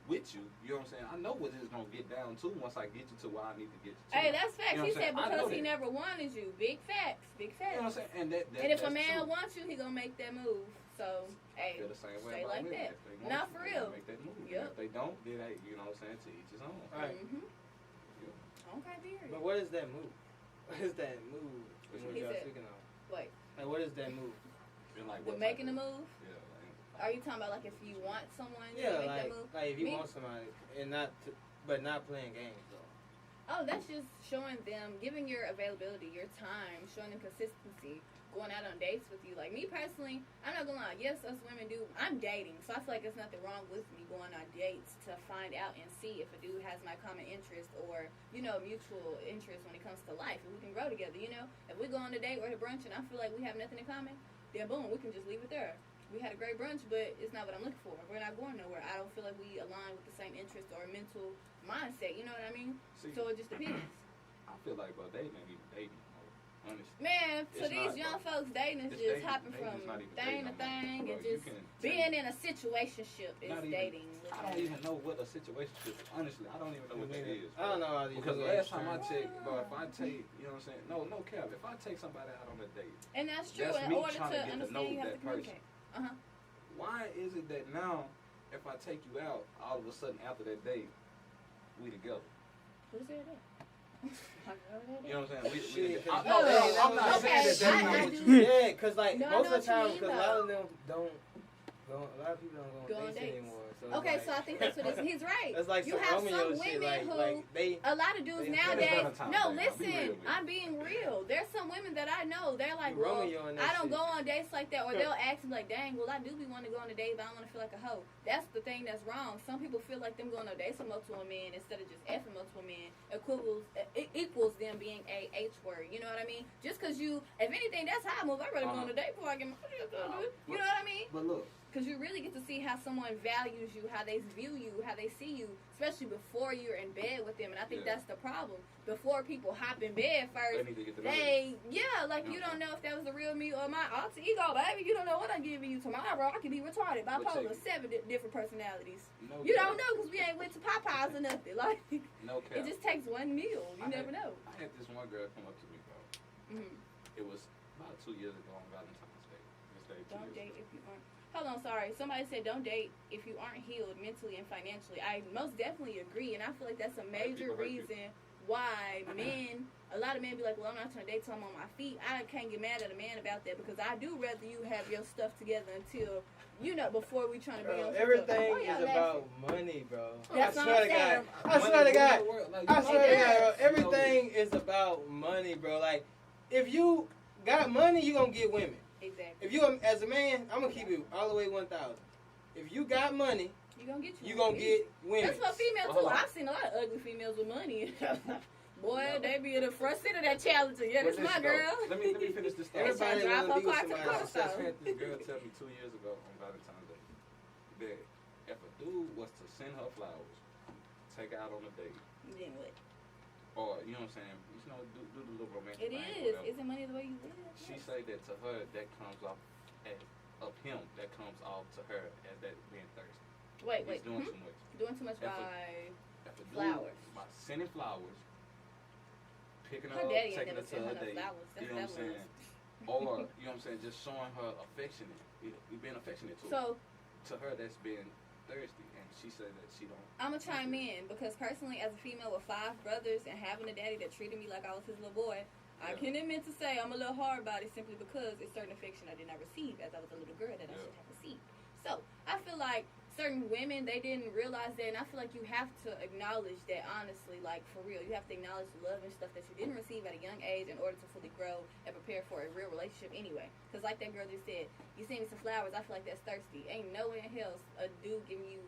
with you. You know what I'm saying? I know what it's gonna get down to once I get you to where I need to get you to. Hey, that's facts. You know He said because he that. never wanted you. Big facts. Big facts. You know what I'm saying? And and if a man true. wants you, he gonna make that move. So, hey, I feel the same way stay about like women. that. If they want Not you, for they real. gonna make that move. Yep. And if they don't, then hey, you know what I'm saying? To each his own. Right. Okay, period. But what is that move? What is that move? Which What one? y'all He said- speaking of? Wait, Like, what is that move? Feel like the what making type the of- move? Yeah. Like, Are you talking about like if you want someone to Yeah, make like, that move? if you Me? want somebody and but not playing games though. Oh, that's just showing them, giving your availability, your time, showing them consistency, going out on dates with you. Like me personally, I'm not gonna lie. Yes, us women do. I'm dating, so I feel like there's nothing wrong with me going on dates to find out and see if a dude has my common interest or mutual interest when it comes to life, and we can grow together. If we go on a date or to brunch and I feel like we have nothing in common, then boom, we can just leave it there. We had a great brunch, but it's not what I'm looking for. We're not going nowhere. I don't feel like we align with the same interest or mental mindset. You know what I mean? see, So it just depends. I feel like, bro, they ain't even dating. Honestly. Man, It's so these not, young bro. folks dating is It's just dating. hopping Dating from is not even thing dating to no more. thing Bro, and you just can being take- in a situationship is Not even- dating. I don't even know what a situation is. Honestly, I don't even know what that is. I don't know all these. Because new last age time I terms. checked, bro, if I take, you know what I'm saying? No cap. If I take somebody out on a date, And that's true. That's In me order trying to to get to understand, know you have to that person. communicate. why is it that now, if I take you out, all of a sudden after that date, we together? Who said that? You know what I'm saying? We Shit, together. no, I'm not okay, saying that that's I not what do- you. Yeah, cause like No, I most know of the what you time, mean, cause a lot of them don't. A lot of people don't Go go on on dates dates. anymore. So Okay, it's so I think that's what it is. He's right. That's like You some have Romeo some shit. women who Like they. a lot of dudes They- nowadays. Valentine No, Day. I'll be real listen, with you. I'm being real. There's some women that I know. They're like, You well, Romeo and that I don't shit. go on dates like that, or they'll ask me like, dang, well, I do be wanting to go on a date, but I don't want to feel like a hoe. That's the thing that's wrong. Some people feel like them going on dates with multiple men instead of just effing multiple men equals them being a H word. You know what I mean? Just because you, if anything, that's how I move. I'd rather go on a date before I get my shit done. You know what I mean? But look, Because you really get to see how someone values you, how they view you, how they see you, especially before you're in bed with them. And I think Yeah. that's the problem. Before people hop in bed they first, need to get to know you. you don't know if that was the real me or my alter ego, baby. You don't know what I'm giving you tomorrow. I could be retarded, bipolar, 7 different personalities. No You cap. don't know because we ain't went to Popeyes or nothing. Like, No cap. it just takes one meal. You never know. I had this one girl come up to me, bro. Mm-hmm. It was about 2 years ago on Valentine's Day. This day, 2 Don't years date ago. if you aren't. Hold on, sorry. Somebody said don't date if you aren't healed mentally and financially. I most definitely agree, and I feel like that's a major people hurt reason why a lot of men be like, well, I'm not trying to date till I'm on my feet. I can't get mad at a man about that because I do rather you have your stuff together until, before we trying to be Bro, on everything Why y'all is laughing? about money, bro. That's I what swear I'm to God. saying. I swear to God. I swear to It God, bro. is. Everything is about money, bro. Like, if you got money, you gonna get women. Exactly. If you, as a man, I'm gonna keep it all the way 1,000. If you got money, You gonna get you gonna get women. That's for females Hold too. on. I've seen a lot of ugly females with money. Boy, they be in the front seat of that challenger. Yeah, But that's my listen, though, girl. Let me finish this story. Everybody Drive wanna her be with car to the somebody car else. stop. I had this girl tell me 2 years ago on Valentine's Day that if a dude was to send her flowers, take her out on a date, Then what? or do the little romantic It thing, is. whatever. Isn't money the way you live? She Yes. say that to her, that comes off of him, that comes off to her as that being thirsty. Wait. He's doing Hmm? too much. Doing too much If a- by If a dude, Flowers. by sending flowers, picking her her up, daddy ain't taking never her to sent a her no date, flowers. you That's know what I'm that saying? Or, you know what I'm saying, just showing her affectionate. You being affectionate to her. So To her, that's being thirsty, and she said that she don't. I'm gonna chime in because personally, as a female with 5 brothers and having a daddy that treated me like I was his little boy, I Yeah. can admit to say I'm a little hard body simply because it's certain affection I did not receive as I was a little girl that I Yeah. should have received. So I feel like certain women, they didn't realize that, and I feel like you have to acknowledge that honestly, like for real. You have to acknowledge the love and stuff that you didn't receive at a young age in order to fully grow and prepare for a real relationship anyway. Because like that girl just said, you send me some flowers, I feel like that's thirsty. Ain't no way in hell a dude giving you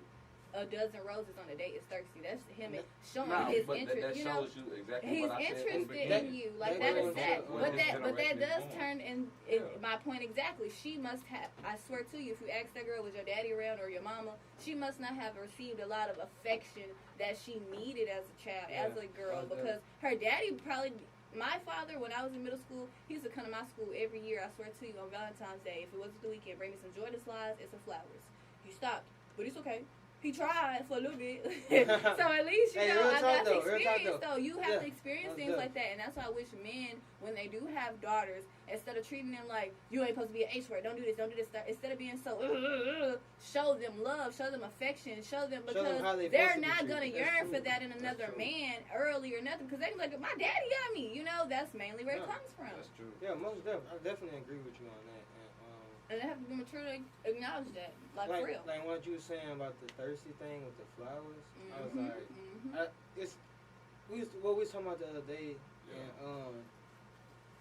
a dozen roses on a date is thirsty. That's him showing No, his but interest. that you know, shows you exactly he's what I said in the interested beginning. in you. Like that that is goes that. to But what that generation does is turn in Yeah. my point exactly. She must have. I swear to you, if you ask that girl, was your daddy around or your mama, she must not have received a lot of affection that she needed as a child, as a girl, Okay. because her daddy probably My father, when I was in middle school, he used to come to my school every year, I swear to you, on Valentine's Day. If it wasn't the weekend, bring me some Jordan slides and some flowers. He stopped, but it's okay. He tried for a little bit. So at least, I got to experience, though. You have to experience things like that. And that's why I wish men, when they do have daughters, instead of treating them like, you ain't supposed to be an H word, don't do this, instead of being so, show them love, show them affection, show them, because they're not going to yearn for that in another man early or nothing. Because they're like, my daddy got me. That's mainly where it comes from. That's true. Yeah, most definitely. I definitely agree with you on that. And they have to be mature to acknowledge that, like for real. Like what you were saying about the thirsty thing with the flowers. I was like, we were talking about the other day, and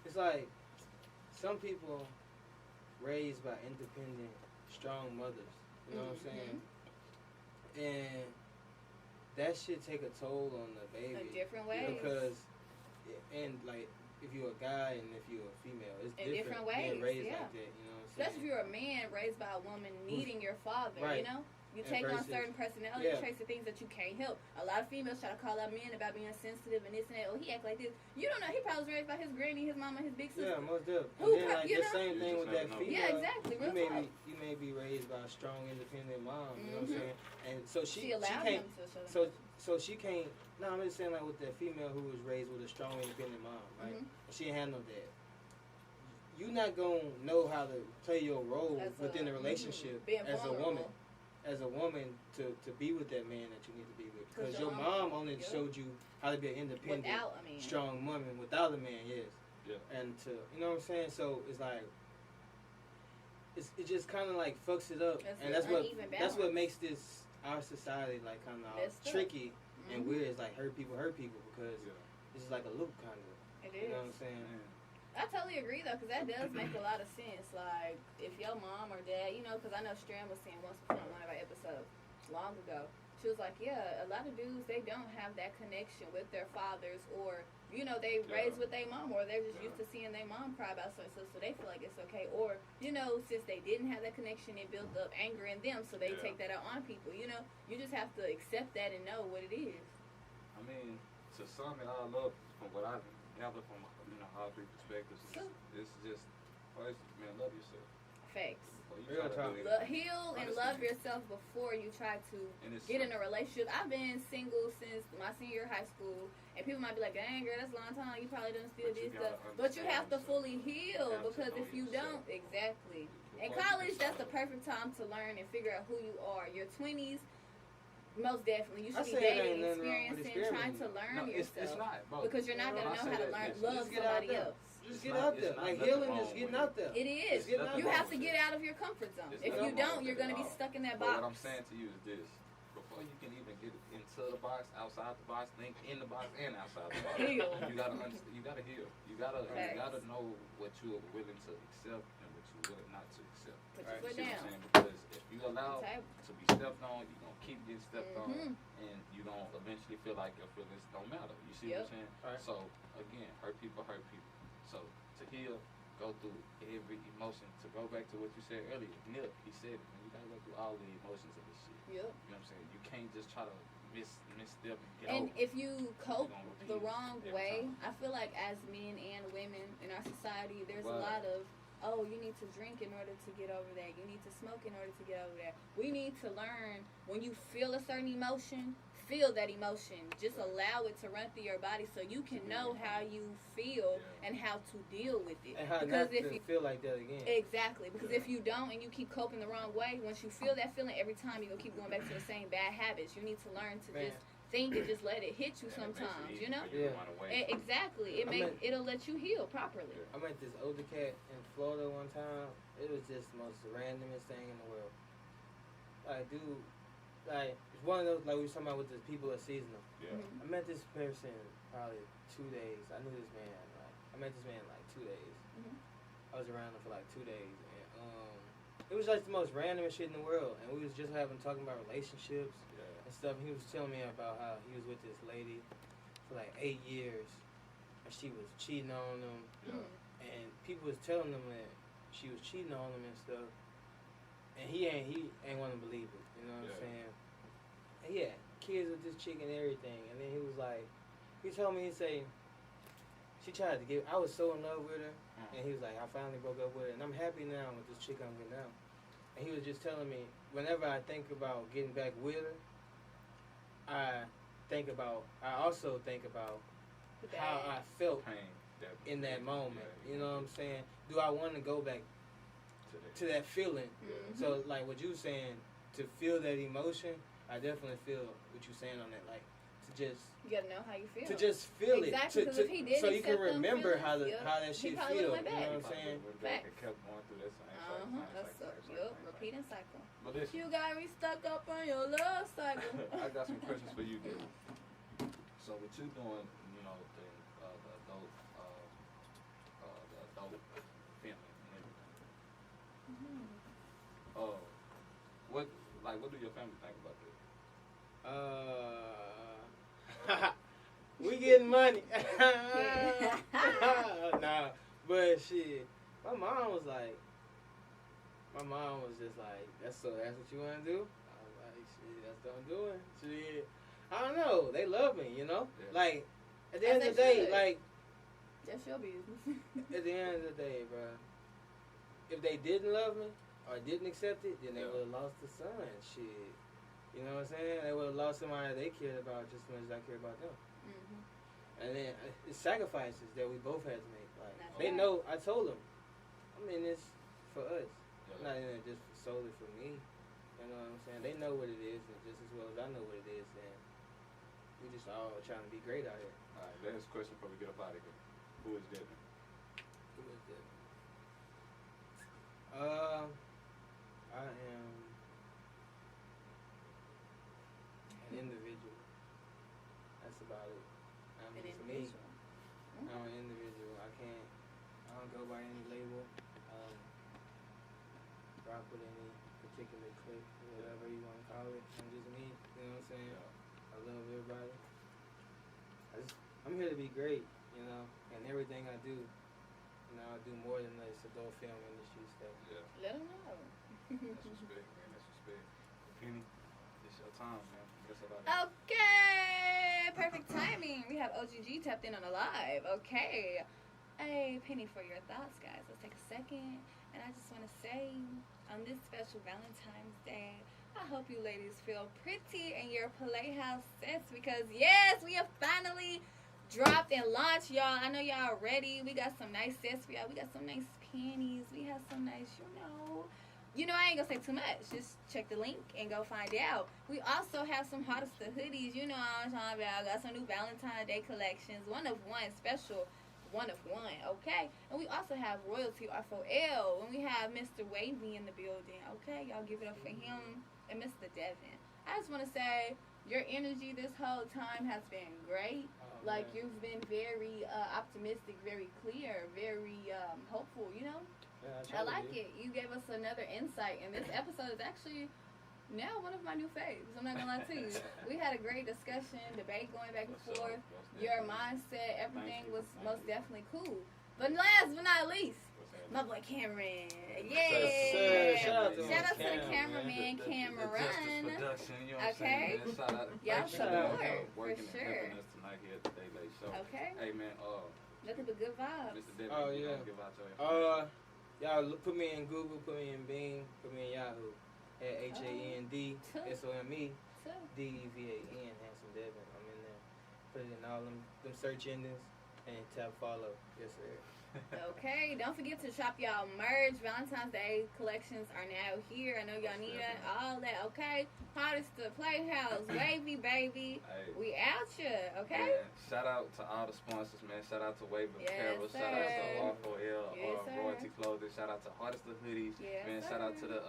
it's like some people raised by independent, strong mothers. You know what I'm saying? And that should take a toll on the baby. In different ways. Because, and like, if you're a guy and if you're a female, it's in different ways. Being raised like that, you know what I'm saying? Especially if you're a man raised by a woman needing your father, right. You take on certain personality traits and things that you can't help. A lot of females try to call out men about being sensitive and this and that. Oh, he act like this. You don't know. He probably was raised by his granny, his mama, his big sister. Yeah, most definitely. And then, like, the same thing with that female. Yeah, exactly. You may be raised by a strong, independent mom. You know what I'm saying? And so she allowed can't. Him to So she can't. No, I'm just saying, like, with that female who was raised with a strong, independent mom, right? And she ain't had no dad. You're not gonna know how to play your role within a relationship as a woman. As a woman, to be with that man that you need to be with, because your mom only showed you how to be an independent, strong woman without a man, and to, you know what I'm saying. So it's like it just kind of like fucks it up, and that's what makes this our society like kind of tricky and weird. It's like hurt people because it's just like a loop kind of. It is. You know what I'm saying? I totally agree, though, because that does make a lot of sense. Like, if your mom or dad, because I know Strand was saying once before on one of our episodes long ago, she was like, yeah, a lot of dudes, they don't have that connection with their fathers, or, they raised with their mom, or they're just used to seeing their mom cry about so they feel like it's okay. Or, since they didn't have that connection, it built up anger in them, so they take that out on people. You just have to accept that and know what it is. I mean, to sum it all up, from what I gather from all three perspectives, it's just first, man, love yourself. Facts. Heal and love yourself before you try to get in a relationship. I've been single since my senior year of high school, and people might be like, dang, girl, that's a long time. You probably done still this stuff. But you have to fully heal, because if you don't, exactly. In college, that's the perfect time to learn and figure out who you are. Your 20s, most definitely. You should be dating, experiencing, trying to learn yourself. It's not, because you're not going to know how to love somebody else. Just get out there. Like, healing is getting out there. It is. You have to get out of your comfort zone. If you don't, you're going to be stuck in that box. What I'm saying to you is this. Before you can even get into the box, outside the box, think in the box and outside the box. You got to understand. You got to heal. You got to know what you are willing to accept and what you're willing not to accept. Put your foot down. Because if you allow to be stepped on, you're going to keep getting stepped on, and you're going to eventually feel like your feelings don't matter. You see what I'm saying? Right. So, again, hurt people. So, to heal, go through every emotion. To go back to what you said earlier, Nip, he said, you got to go through all the emotions of this shit. Yep. You know what I'm saying? You can't just try to misstep and get And over. If you cope the wrong way, I feel like as men and women in our society, there's a lot of, you need to drink in order to get over that. You need to smoke in order to get over that. We need to learn, when you feel a certain emotion, feel that emotion. Just allow it to run through your body so you can know how you feel and how to deal with it. And how not to feel like that again. Exactly. Because if you don't and you keep coping the wrong way, once you feel that feeling every time, you're going to keep going back to the same bad habits. You need to learn to just think and just let it hit you sometimes, Exactly. It'll let you heal properly. I met this older cat in Florida one time. It was just the most randomest thing in the world. Like, dude, it's one of those, like we were talking about with the people that seasonal. Yeah. I met this person probably 2 days. I knew this man, I met this man 2 days. I was around him for 2 days, and it was like the most randomest shit in the world. And we was just talking about relationships and stuff. And he was telling me about how he was with this lady for 8 years, and she was cheating on him, and people was telling him that she was cheating on him and stuff. And he ain't want to believe it, you know what I'm saying? And kids with this chick and everything. And then he was like, he told me, she she tried to get. I was so in love with her, and he was like, I finally broke up with her, and I'm happy now with this chick I'm with now. And he was just telling me, whenever I think about getting back with her, I also think about how I felt in that moment. You know what I'm saying? Do I want to go back to that feeling? Mm-hmm. So, like what you saying, to feel that emotion, I definitely feel what you saying on that. Like, to just... You gotta know how you feel. To just feel exactly, it. If he did so you can remember feelings, how that shit feel. You know what I'm saying? It kept going through that same repeating cycle. But listen, You got me stuck up on your love cycle. I got some questions for you, dude. So what you doing, you know, the adult family and everything. What do your family think about this? We getting money. Nah, but shit, my mom was just like, that's what you want to do? I was like, shit, that's what I'm doing. Shit, I don't know. They love me, you know? Yeah. Like, at the end of the day, like, that's your business. at the end of the day, bro, if they didn't love me or didn't accept it, then they would have lost the son. Shit. You know what I'm saying? They would have lost somebody they cared about just as much as I care about them. Mm-hmm. And then it's sacrifices that we both had to make. Like, That's they right. know, I told them, I'm in this for us. Yeah. I'm not in it just solely for me. You know what I'm saying? They know what it is, and just as well as I know what it is, and we just all trying to be great out here. All right, last question before we get up out of here. Who is Devan? Who is that? I am an individual. That's about it. I'm An just me. individual. I'm an individual. I don't go by any label. Rock with any particular clique, whatever you want to call it. I'm just me. You know what I'm saying? I love everybody. I'm here to be great, you know, and everything I do, you know, I do more than this adult film industry stuff. Yeah. Let them know. That's respect, man. That's respect. Penny, it's your time, man. Guess about it. Okay, perfect timing. We have OGG tapped in on a live. Okay. Hey, Penny, for your thoughts, guys. Let's take a second. And I just want to say, on this special Valentine's Day, I hope you ladies feel pretty in your Playhouse sets because, yes, we have finally dropped and launched, y'all. I know y'all are ready. We got some nice sets for y'all. We got some nice panties. We have some nice, you know, I ain't gonna say too much. Just check the link and go find out. We also have some hottest hoodies. You know what I'm talking about. Got some new Valentine Day collections. One of one, special. One of one, okay? And we also have Royalty RFOL. And we have Mr. Wavy in the building, okay? Y'all give it up for him and Mr. Devan. I just want to say your energy this whole time has been great. Like, you've been very optimistic, very clear, very hopeful, you know? Yeah, I like it. You gave us another insight. And this episode is actually now one of my new faves. I'm not going to lie to you. We had a great discussion, debate going back and forth. Your mindset, everything was most definitely cool. But last but not least, my boy Cameron. Yeah. Shout out to the cameraman, Cameron. Production, you know what Okay. I'm saying, man? Shout out. Y'all support, for working and sure. helping us tonight here at the Dae Late Show. Okay. Hey, man, Nothing but good vibes. Mr. Devan, Oh, you yeah. know, give out your information. Y'all put me in Google, put me in Bing, put me in Yahoo at HANDSOME DEVAN, Handsome Devan. I'm in there. Put it in all them search engines and tap follow. Yes, sir. Okay, don't forget to shop y'all merch. Valentine's Day collections are now here. I know y'all need that, all that, okay? Hottest the Playhouse, Wavy, baby. Hey. We out here, okay? Man, shout out to all the sponsors, man. Shout out to Wave Yes, Apparel. sir. Shout out to R4L, Yes, sir. Royalty Clothing. Shout out to Hardest the Hoodies. Yes, Man, sir. shout out to the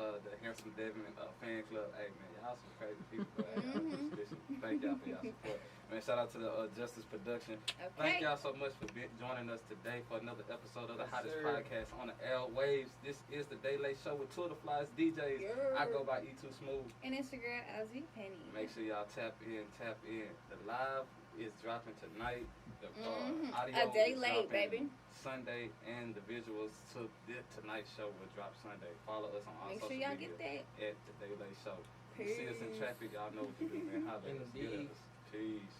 Handsome Devan fan club. Hey, man, y'all some crazy people. Mhm. Listen, thank y'all for y'all support. Man, shout out to the Justice Production. Okay. Thank y'all so much for joining us today for another episode of the Yes, hottest sir. podcast on the airwaves. This is the Dae Late Show with two of the flies DJs. Yeah. I go by E2 Smooth. And Instagram, LZ Penny. Make sure y'all tap in. The live is dropping tonight. The audio A day is late, dropping baby. Sunday, and the visuals to tonight's show will drop Sunday. Follow us on all Make social sure y'all media get that. at the Dae Late Show. You see us in Peace. traffic, y'all know what to do, man. Holla at us. Get Indeed. us. Peace.